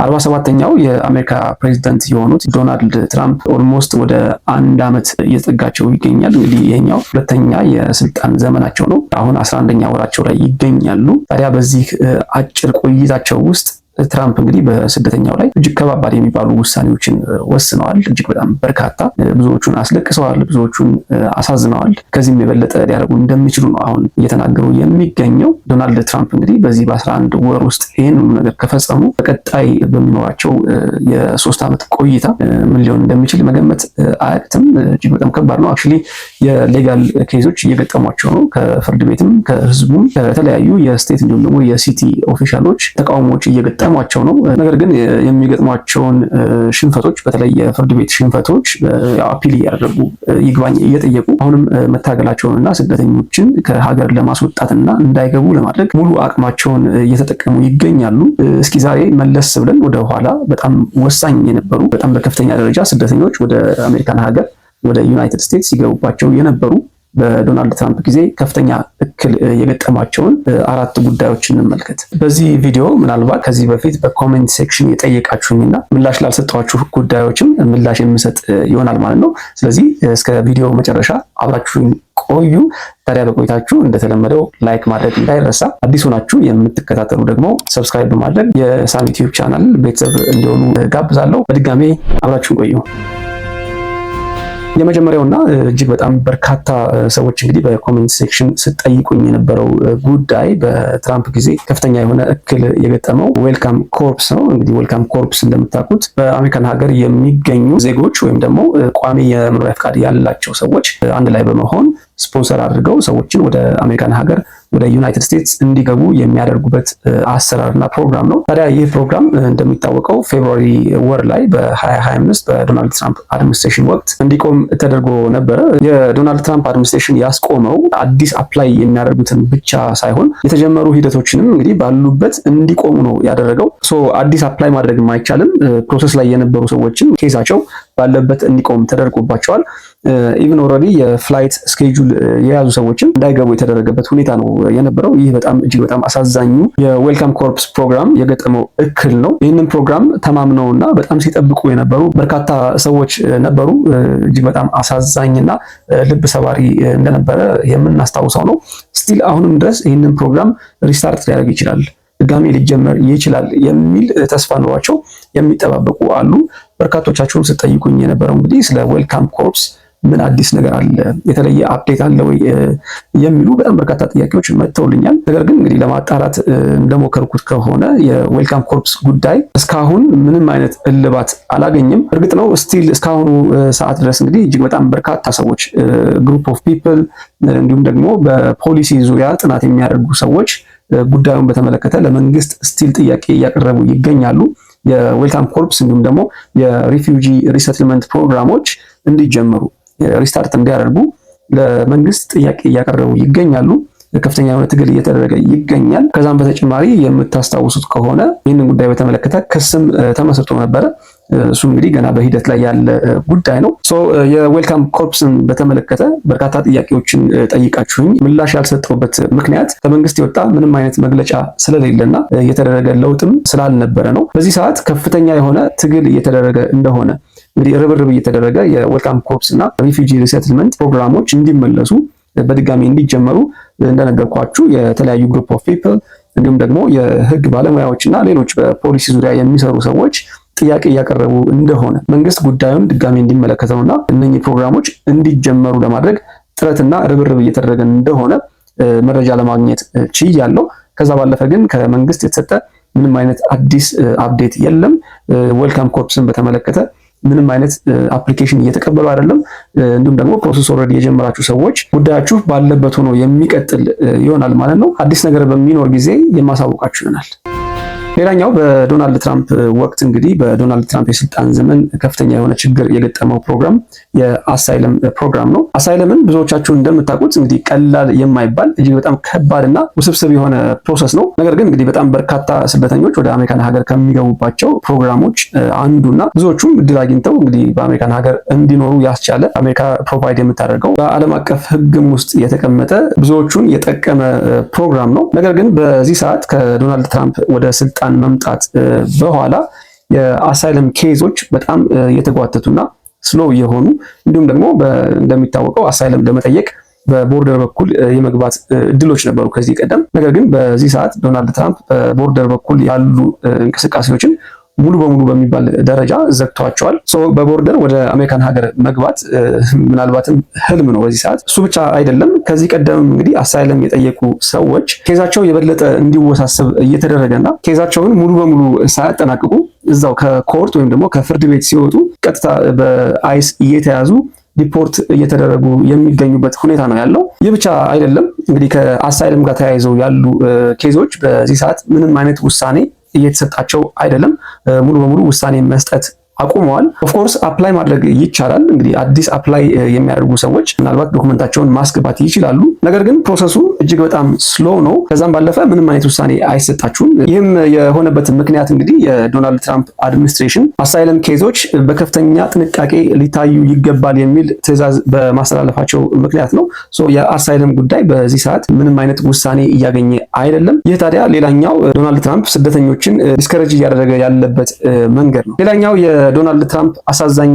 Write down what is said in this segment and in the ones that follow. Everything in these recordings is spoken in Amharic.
47ኛው የአሜሪካ ፕሬዝዳንት የሆኑት ዶናልድ ትራምፕ ኦልሞስት ወደ 1 ዓመት እየተጠጋቸው ይገኛል። እንግዲህ ይሄኛው ሁለተኛ የስልጣን ዘመናቸው ነው። አሁን 11ኛ ወራቸው ላይ ይገኛሉ። ታዲያ በዚህ አጭር ቆይታቸው ውስጥ ትራምፕ እንግዲህ በስደተኛው ላይ እጅግ ከባባድ የሚባሉ ውሳኔዎችን ወስነዋል። እጅግ በጣም በርካታ፣ ብዙዎቹን አስለቅሰዋል፣ ብዙዎቹን አሳዝነዋል። ከዚህም የበለጠ ሊያደርጉ እንደሚችሉ ነው አሁን እየተናገሩ የሚገኘው። ዶናልድ ትራምፕ እንግዲህ በዚህ በ11 ወር ውስጥ ይህን ነገር ከፈጸሙ በቀጣይ በሚኖራቸው የ3 ዓመት ቆይታ ምን ሊሆን እንደሚችል መገመት አያቅትም። እጅግ በጣም ከባድ ነው። አክቹዋሊ የሌጋል ኬዞች እየገጠሟቸው ነው። ከፍርድ ቤትም ከህዝቡም ከተለያዩ የስቴት እንዲሁም ደግሞ የሲቲ ኦፊሻሎች ተቃውሞዎች እየገጠሟቸው ነው። ነገር ግን የሚገጥሟቸውን ሽንፈቶች በተለይ የፍርድ ቤት ሽንፈቶች አፒል እያደረጉ ይግባኝ እየጠየቁ አሁንም መታገላቸውንና ስደተኞችን ከሀገር ለማስወጣትና እንዳይገቡ ለማድረግ ሙሉ አቅማቸውን እየተጠቀሙ ይገኛሉ። እስኪ ዛሬ መለስ ብለን ወደ ኋላ በጣም ወሳኝ የነበሩ በጣም በከፍተኛ ደረጃ ስደተኞች ወደ አሜሪካን ሀገር ወደ ዩናይትድ ስቴትስ ሲገቡባቸው የነበሩ በዶናልድ ትራምፕ ጊዜ ከፍተኛ እክል የገጠማቸውን 4 ጉዳዮችን እንመልከት። በዚህ ቪዲዮ ምናልባት ከዚህ በፊት በኮሜንት ሴክሽን የጠየቃችሁኝና ምላሽ ላልሰጠኋችሁ ጉዳዮችም ምላሽ የምሰጥ ይሆናል ማለት ነው። ስለዚህ እስከ ቪዲዮ መጨረሻ አብራችሁኝ ቆዩ። ታዲያ በቆይታችሁ እንደተለመደው ላይክ ማድረግ እንዳይረሳ፣ አዲስ ሆናችሁ የምትከታተሉ ደግሞ ሰብስክራይብ በማድረግ የሳሚ ዩቲዩብ ቻናል ቤተሰብ እንዲሆኑ ጋብዛለሁ። በድጋሜ አብራችሁን ቆዩ። የመጀመሪያውና እጅግ በጣም በርካታ ሰዎች እንግዲህ በኮሜንት ሴክሽን ስጠይቁኝ የነበረው ጉዳይ በትራምፕ ጊዜ ከፍተኛ የሆነ እክል የገጠመው ዌልካም ኮርፕስ ነው። እንግዲህ ዌልካም ኮርፕስ እንደምታውቁት በአሜሪካን ሀገር የሚገኙ ዜጎች ወይም ደግሞ ቋሚ የመኖሪያ ፍቃድ ያላቸው ሰዎች አንድ ላይ በመሆን ስፖንሰር አድርገው ሰዎችን ወደ አሜሪካን ሀገር ወደ ዩናይትድ ስቴትስ እንዲገቡ የሚያደርጉበት አሰራርና ፕሮግራም ነው። ታዲያ ይህ ፕሮግራም እንደሚታወቀው ፌብሩዋሪ ወር ላይ በ2025 በዶናልድ ትራምፕ አድሚኒስትሬሽን ወቅት እንዲቆም ተደርጎ ነበረ። የዶናልድ ትራምፕ አድሚኒስትሬሽን ያስቆመው አዲስ አፕላይ የሚያደርጉትን ብቻ ሳይሆን የተጀመሩ ሂደቶችንም እንግዲህ ባሉበት እንዲቆሙ ነው ያደረገው። አዲስ አፕላይ ማድረግ አይቻልም። ፕሮሰስ ላይ የነበሩ ሰዎችም ኬሳቸው ባለበት እንዲቆም ተደርጎባቸዋል። ኢቭን ኦልሬዲ የፍላይት ስኬጁል የያዙ ሰዎችን እንዳይገቡ የተደረገበት ሁኔታ ነው የነበረው። ይህ በጣም እጅግ በጣም አሳዛኙ የዌልካም ኮርፕስ ፕሮግራም የገጠመው እክል ነው። ይህንን ፕሮግራም ተማምነውና በጣም ሲጠብቁ የነበሩ በርካታ ሰዎች ነበሩ። እጅግ በጣም አሳዛኝና ልብ ሰባሪ እንደነበረ የምናስታውሰው ነው። ስቲል አሁንም ድረስ ይህንን ፕሮግራም ሪስታርት ሊያደርግ ይችላል፣ ድጋሜ ሊጀመር ይችላል የሚል ተስፋ ኑሯቸው የሚጠባበቁ አሉ። በርካቶቻችሁም ስጠይቁኝ የነበረው እንግዲህ ስለ ዌልካም ኮርፕስ ምን አዲስ ነገር አለ፣ የተለየ አፕዴት አለ ወይ የሚሉ በጣም በርካታ ጥያቄዎች መጥተውልኛል። ነገር ግን እንግዲህ ለማጣራት እንደሞከርኩት ከሆነ የዌልካም ኮርፕስ ጉዳይ እስካሁን ምንም አይነት እልባት አላገኝም። እርግጥ ነው ስቲል እስካሁኑ ሰዓት ድረስ እንግዲህ እጅግ በጣም በርካታ ሰዎች ግሩፕ ኦፍ ፒፕል እንዲሁም ደግሞ በፖሊሲ ዙሪያ ጥናት የሚያደርጉ ሰዎች ጉዳዩን በተመለከተ ለመንግስት ስቲል ጥያቄ እያቀረቡ ይገኛሉ። የዌልካም ኮርፕስ እንዲሁም ደግሞ የሪፊውጂ ሪሰትልመንት ፕሮግራሞች እንዲጀመሩ ሪስታርት እንዲያደርጉ ለመንግስት ጥያቄ እያቀረቡ ይገኛሉ። ከፍተኛ የሆነ ትግል እየተደረገ ይገኛል። ከዛም በተጨማሪ የምታስታውሱት ከሆነ ይህንን ጉዳይ በተመለከተ ክስም ተመስርቶ ነበረ። እሱ እንግዲህ ገና በሂደት ላይ ያለ ጉዳይ ነው። የዌልካም ኮርፕስን በተመለከተ በርካታ ጥያቄዎችን ጠይቃችሁኝ ምላሽ ያልሰጠውበት ምክንያት ከመንግስት የወጣ ምንም አይነት መግለጫ ስለሌለና የተደረገ ለውጥም ስላልነበረ ነው። በዚህ ሰዓት ከፍተኛ የሆነ ትግል እየተደረገ እንደሆነ እንግዲህ ርብርብ እየተደረገ የዌልካም ኮርፕስ እና ሪፊውጂ ሪሴትልመንት ፕሮግራሞች እንዲመለሱ በድጋሚ እንዲጀመሩ እንደነገርኳችሁ የተለያዩ ግሩፕ ኦፍ ፒፕል እንዲሁም ደግሞ የህግ ባለሙያዎች እና ሌሎች በፖሊሲ ዙሪያ የሚሰሩ ሰዎች ጥያቄ እያቀረቡ እንደሆነ መንግስት ጉዳዩን ድጋሚ እንዲመለከተውና እነኚህ ፕሮግራሞች እንዲጀመሩ ለማድረግ ጥረትና ርብርብ እየተደረገ እንደሆነ መረጃ ለማግኘት ችያለሁ። ከዛ ባለፈ ግን ከመንግስት የተሰጠ ምንም አይነት አዲስ አፕዴት የለም። ዌልካም ኮርፕስን በተመለከተ ምንም አይነት አፕሊኬሽን እየተቀበሉ አይደለም። እንዲሁም ደግሞ ፕሮሰስ ኦልሬዲ የጀመራችሁ ሰዎች ጉዳያችሁ ባለበት ሆኖ የሚቀጥል ይሆናል ማለት ነው። አዲስ ነገር በሚኖር ጊዜ የማሳውቃችሁ ይሆናል። ሌላኛው በዶናልድ ትራምፕ ወቅት እንግዲህ በዶናልድ ትራምፕ የስልጣን ዘመን ከፍተኛ የሆነ ችግር የገጠመው ፕሮግራም የአሳይለም ፕሮግራም ነው። አሳይለምን ብዙዎቻችሁ እንደምታውቁት እንግዲህ ቀላል የማይባል እጅግ በጣም ከባድና ውስብስብ የሆነ ፕሮሰስ ነው። ነገር ግን እንግዲህ በጣም በርካታ ስደተኞች ወደ አሜሪካን ሀገር ከሚገቡባቸው ፕሮግራሞች አንዱና ብዙዎቹም እድል አግኝተው እንግዲህ በአሜሪካን ሀገር እንዲኖሩ ያስቻለ አሜሪካ ፕሮቫይድ የምታደርገው በዓለም አቀፍ ሕግም ውስጥ የተቀመጠ ብዙዎቹን የጠቀመ ፕሮግራም ነው። ነገር ግን በዚህ ሰዓት ከዶናልድ ትራምፕ ወደ ስልጣን መምጣት በኋላ የአሳይለም ኬዞች በጣም የተጓተቱና ስሎ የሆኑ እንዲሁም ደግሞ እንደሚታወቀው አሳይለም ለመጠየቅ በቦርደር በኩል የመግባት እድሎች ነበሩ ከዚህ ቀደም። ነገር ግን በዚህ ሰዓት ዶናልድ ትራምፕ በቦርደር በኩል ያሉ እንቅስቃሴዎችን ሙሉ በሙሉ በሚባል ደረጃ ዘግቷቸዋል። በቦርደር ወደ አሜሪካን ሀገር መግባት ምናልባትም ህልም ነው በዚህ ሰዓት። እሱ ብቻ አይደለም። ከዚህ ቀደም እንግዲህ አሳይለም የጠየቁ ሰዎች ኬዛቸው የበለጠ እንዲወሳሰብ እየተደረገና ኬዛቸውን ሙሉ በሙሉ ሳያጠናቅቁ እዛው ከኮርት ወይም ደግሞ ከፍርድ ቤት ሲወጡ ቀጥታ በአይስ እየተያዙ ሪፖርት እየተደረጉ የሚገኙበት ሁኔታ ነው ያለው። ይህ ብቻ አይደለም እንግዲህ ከአሳይለም ጋር ተያይዘው ያሉ ኬዞች በዚህ ሰዓት ምንም አይነት ውሳኔ እየተሰጣቸው አይደለም። ሙሉ በሙሉ ውሳኔ መስጠት አቁመዋል። ኦፍኮርስ አፕላይ ማድረግ ይቻላል። እንግዲህ አዲስ አፕላይ የሚያደርጉ ሰዎች ምናልባት ዶክመንታቸውን ማስገባት ይችላሉ። ነገር ግን ፕሮሰሱ እጅግ በጣም ስሎ ነው። ከዛም ባለፈ ምንም አይነት ውሳኔ አይሰጣችሁም። ይህም የሆነበት ምክንያት እንግዲህ የዶናልድ ትራምፕ አድሚኒስትሬሽን አሳይለም ኬዞች በከፍተኛ ጥንቃቄ ሊታዩ ይገባል የሚል ትዕዛዝ በማስተላለፋቸው ምክንያት ነው። የአሳይለም ጉዳይ በዚህ ሰዓት ምንም አይነት ውሳኔ እያገኘ አይደለም። ይህ ታዲያ ሌላኛው ዶናልድ ትራምፕ ስደተኞችን ዲስከሬጅ እያደረገ ያለበት መንገድ ነው። ሌላኛው ዶናልድ ትራምፕ አሳዛኝ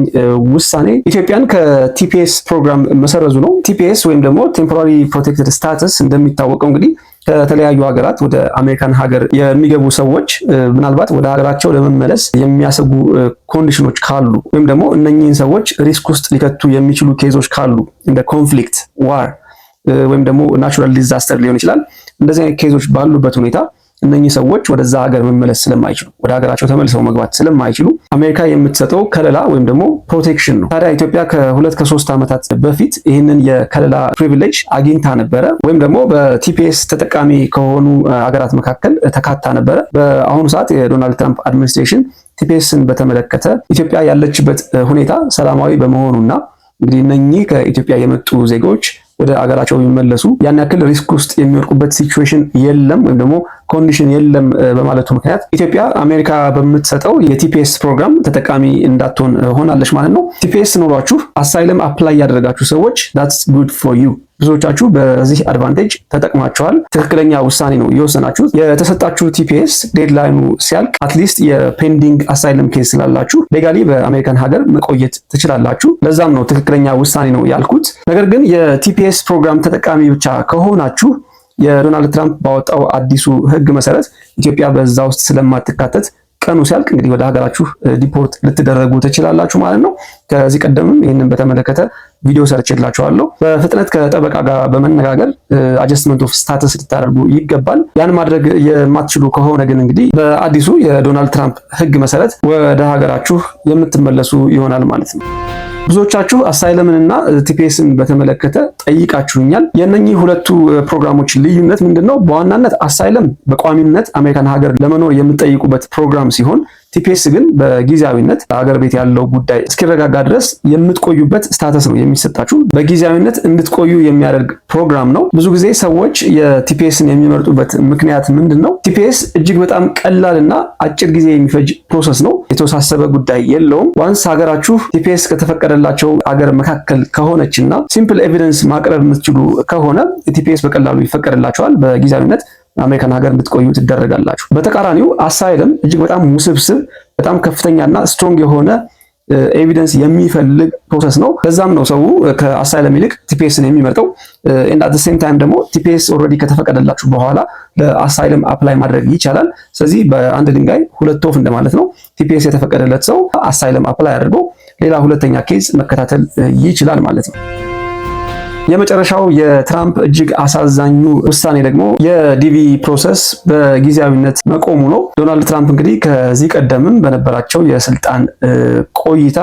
ውሳኔ ኢትዮጵያን ከቲፒኤስ ፕሮግራም መሰረዙ ነው። ቲፒኤስ ወይም ደግሞ ቴምፖራሪ ፕሮቴክትድ ስታተስ እንደሚታወቀው እንግዲህ ከተለያዩ ሀገራት ወደ አሜሪካን ሀገር የሚገቡ ሰዎች ምናልባት ወደ ሀገራቸው ለመመለስ የሚያሰጉ ኮንዲሽኖች ካሉ ወይም ደግሞ እነኚህን ሰዎች ሪስክ ውስጥ ሊከቱ የሚችሉ ኬዞች ካሉ እንደ ኮንፍሊክት፣ ዋር ወይም ደግሞ ናቹራል ዲዛስተር ሊሆን ይችላል። እንደዚህ አይነት ኬዞች ባሉበት ሁኔታ እነኚህ ሰዎች ወደዛ ሀገር መመለስ ስለማይችሉ ወደ ሀገራቸው ተመልሰው መግባት ስለማይችሉ አሜሪካ የምትሰጠው ከለላ ወይም ደግሞ ፕሮቴክሽን ነው። ታዲያ ኢትዮጵያ ከ2-3 ዓመታት በፊት ይህንን የከለላ ፕሪቪሌጅ አግኝታ ነበረ ወይም ደግሞ በቲፒኤስ ተጠቃሚ ከሆኑ ሀገራት መካከል ተካታ ነበረ። በአሁኑ ሰዓት የዶናልድ ትራምፕ አድሚኒስትሬሽን ቲፒኤስን በተመለከተ ኢትዮጵያ ያለችበት ሁኔታ ሰላማዊ በመሆኑና እንግዲህ እነኚህ ከኢትዮጵያ የመጡ ዜጎች ወደ አገራቸው የሚመለሱ ያን ያክል ሪስክ ውስጥ የሚወድቁበት ሲቹዌሽን የለም ወይም ደግሞ ኮንዲሽን የለም በማለቱ ምክንያት ኢትዮጵያ አሜሪካ በምትሰጠው የቲፒኤስ ፕሮግራም ተጠቃሚ እንዳትሆን ሆናለች ማለት ነው። ቲፒኤስ ኖሯችሁ አሳይለም አፕላይ ያደረጋችሁ ሰዎች that's good for you። ብዙዎቻችሁ በዚህ አድቫንቴጅ ተጠቅማችኋል። ትክክለኛ ውሳኔ ነው የወሰናችሁት። የተሰጣችሁ ቲፒኤስ ዴድላይኑ ሲያልቅ አትሊስት የፔንዲንግ አሳይለም ኬዝ ስላላችሁ ሌጋሊ በአሜሪካን ሀገር መቆየት ትችላላችሁ። ለዛም ነው ትክክለኛ ውሳኔ ነው ያልኩት። ነገር ግን የቲፒኤስ ፕሮግራም ተጠቃሚ ብቻ ከሆናችሁ የዶናልድ ትራምፕ ባወጣው አዲሱ ሕግ መሰረት ኢትዮጵያ በዛ ውስጥ ስለማትካተት ቀኑ ሲያልቅ እንግዲህ ወደ ሀገራችሁ ዲፖርት ልትደረጉ ትችላላችሁ ማለት ነው። ከዚህ ቀደምም ይህንን በተመለከተ ቪዲዮ ሰርችላችኋለሁ። በፍጥነት ከጠበቃ ጋር በመነጋገር አጀስትመንት ኦፍ ስታተስ ልታደርጉ ይገባል። ያን ማድረግ የማትችሉ ከሆነ ግን እንግዲህ በአዲሱ የዶናልድ ትራምፕ ሕግ መሰረት ወደ ሀገራችሁ የምትመለሱ ይሆናል ማለት ነው። ብዙዎቻችሁ አሳይለምንና ቲፒኤስን በተመለከተ ጠይቃችሁኛል። የእነኚህ ሁለቱ ፕሮግራሞች ልዩነት ምንድነው? በዋናነት አሳይለም በቋሚነት አሜሪካን ሀገር ለመኖር የምትጠይቁበት ፕሮግራም ሲሆን ቲፒኤስ ግን በጊዜያዊነት ሀገር ቤት ያለው ጉዳይ እስኪረጋጋ ድረስ የምትቆዩበት ስታተስ ነው የሚሰጣችሁ። በጊዜያዊነት እንድትቆዩ የሚያደርግ ፕሮግራም ነው። ብዙ ጊዜ ሰዎች የቲፒኤስን የሚመርጡበት ምክንያት ምንድን ነው? ቲፒኤስ እጅግ በጣም ቀላልና አጭር ጊዜ የሚፈጅ ፕሮሰስ ነው። የተወሳሰበ ጉዳይ የለውም። ዋንስ ሀገራችሁ ቲፒኤስ ከተፈቀደላቸው ሀገር መካከል ከሆነችና ሲምፕል ኤቪደንስ ማቅረብ የምትችሉ ከሆነ ቲፒኤስ በቀላሉ ይፈቀድላቸዋል። በጊዜያዊነት አሜሪካን ሀገር እንድትቆዩ ትደረጋላችሁ። በተቃራኒው አሳይለም እጅግ በጣም ውስብስብ፣ በጣም ከፍተኛና ስትሮንግ የሆነ ኤቪደንስ የሚፈልግ ፕሮሰስ ነው። በዛም ነው ሰው ከአሳይለም ይልቅ ቲፒኤስን የሚመርጠው። ኤንድ አት ዘ ሴም ታይም ደግሞ ቲፒኤስ ኦልሬዲ ከተፈቀደላችሁ በኋላ ለአሳይለም አፕላይ ማድረግ ይቻላል። ስለዚህ በአንድ ድንጋይ ሁለት ወፍ እንደማለት ነው። ቲፒኤስ የተፈቀደለት ሰው አሳይለም አፕላይ አድርጎ ሌላ ሁለተኛ ኬዝ መከታተል ይችላል ማለት ነው። የመጨረሻው የትራምፕ እጅግ አሳዛኙ ውሳኔ ደግሞ የዲቪ ፕሮሰስ በጊዜያዊነት መቆሙ ነው። ዶናልድ ትራምፕ እንግዲህ ከዚህ ቀደምም በነበራቸው የስልጣን ቆይታ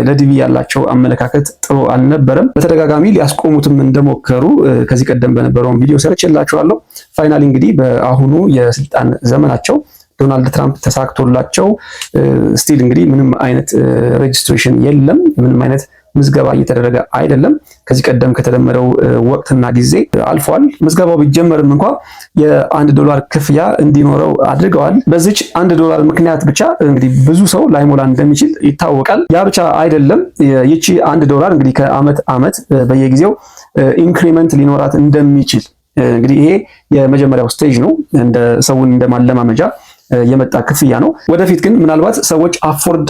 ለዲቪ ያላቸው አመለካከት ጥሩ አልነበረም። በተደጋጋሚ ሊያስቆሙትም እንደሞከሩ ከዚህ ቀደም በነበረው ቪዲዮ ሰርችላችኋለሁ። ፋይናሊ እንግዲህ በአሁኑ የስልጣን ዘመናቸው ዶናልድ ትራምፕ ተሳክቶላቸው ስቲል እንግዲህ ምንም አይነት ሬጅስትሬሽን የለም፣ ምንም አይነት ምዝገባ እየተደረገ አይደለም። ከዚህ ቀደም ከተለመደው ወቅትና ጊዜ አልፏል። ምዝገባው ቢጀመርም እንኳን $1 ክፍያ እንዲኖረው አድርገዋል። በዚች $1 ምክንያት ብቻ እንግዲህ ብዙ ሰው ላይሞላ እንደሚችል ይታወቃል። ያ ብቻ አይደለም። ይቺ $1 እንግዲህ ከአመት ዓመት በየጊዜው ኢንክሪመንት ሊኖራት እንደሚችል እንግዲህ ይሄ የመጀመሪያው ስቴጅ ነው። እንደ ሰውን እንደማለማመጃ የመጣ ክፍያ ነው። ወደፊት ግን ምናልባት ሰዎች አፎርድ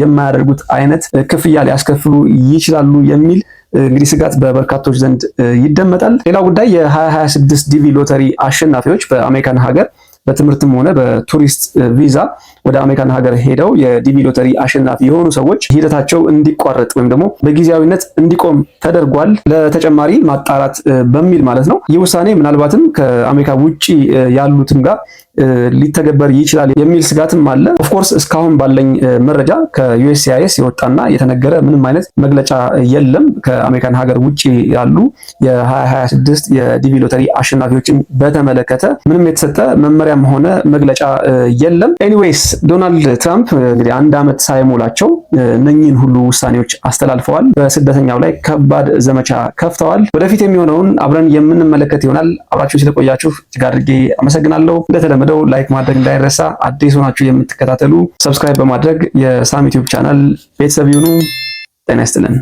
የማያደርጉት አይነት ክፍያ ሊያስከፍሉ ይችላሉ የሚል እንግዲህ ስጋት በበርካቶች ዘንድ ይደመጣል። ሌላው ጉዳይ የ2026 ዲቪ ሎተሪ አሸናፊዎች በአሜሪካን ሀገር በትምህርትም ሆነ በቱሪስት ቪዛ ወደ አሜሪካን ሀገር ሄደው የዲቪ ሎተሪ አሸናፊ የሆኑ ሰዎች ሂደታቸው እንዲቋረጥ ወይም ደግሞ በጊዜያዊነት እንዲቆም ተደርጓል። ለተጨማሪ ማጣራት በሚል ማለት ነው። ይህ ውሳኔ ምናልባትም ከአሜሪካ ውጪ ያሉትም ጋር ሊተገበር ይችላል የሚል ስጋትም አለ። ኦፍኮርስ እስካሁን ባለኝ መረጃ ከዩኤስሲአይኤስ የወጣና የተነገረ ምንም አይነት መግለጫ የለም። ከአሜሪካን ሀገር ውጪ ያሉ የ2026 የዲቪ ሎተሪ አሸናፊዎችን በተመለከተ ምንም የተሰጠ መመሪያም ሆነ መግለጫ የለም። ኤኒዌይስ ዶናልድ ትራምፕ እንግዲህ 1 ዓመት ሳይሞላቸው እነኚህን ሁሉ ውሳኔዎች አስተላልፈዋል። በስደተኛው ላይ ከባድ ዘመቻ ከፍተዋል። ወደፊት የሚሆነውን አብረን የምንመለከት ይሆናል። አብራችሁ ስለቆያችሁ እጅግ አድርጌ አመሰግናለሁ። እንደተለመደው ላይክ ማድረግ እንዳይረሳ። አዲስ ሆናችሁ የምትከታተሉ ሰብስክራይብ በማድረግ የሳም ዩቲዩብ ቻናል ቤተሰብ ይሁኑ። ጤና ይስጥልን።